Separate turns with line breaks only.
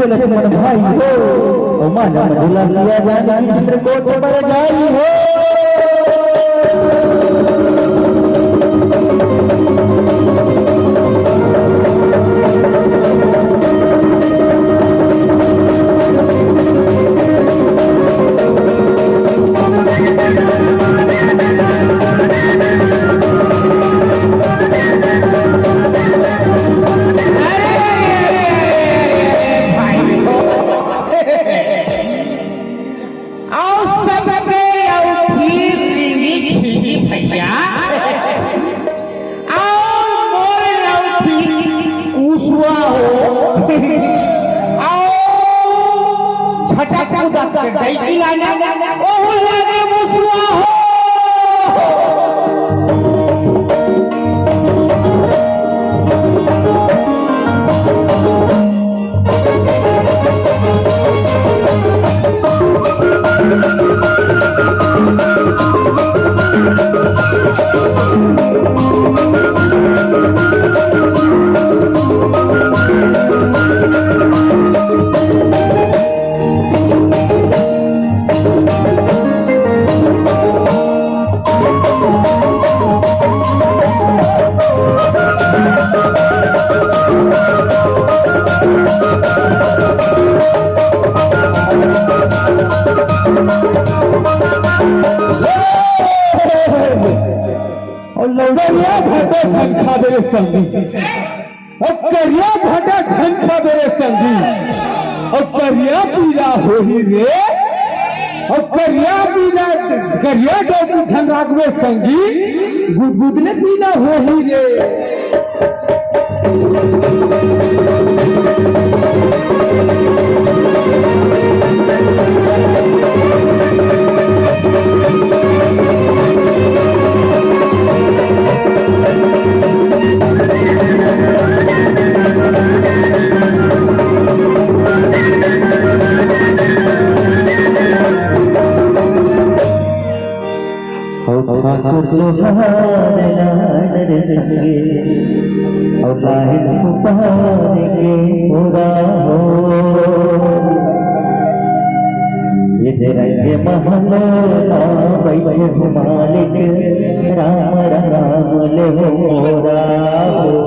पूछे लक्ष्मण भाई हो ओ माना मधुला लिया जानी चित्रकूट पर जाई हो। करिया भाटा झंखा मेरे संगी और करिया पीला हो ही रे और करिया पीला करिया डोकी झंगाक में संगी गुदगुदने पीला हो ही रे। और लाहिर सुपारे के पूरा हो ये तेरे महल बैठे हो मालिक राम राम ले मोरा हो।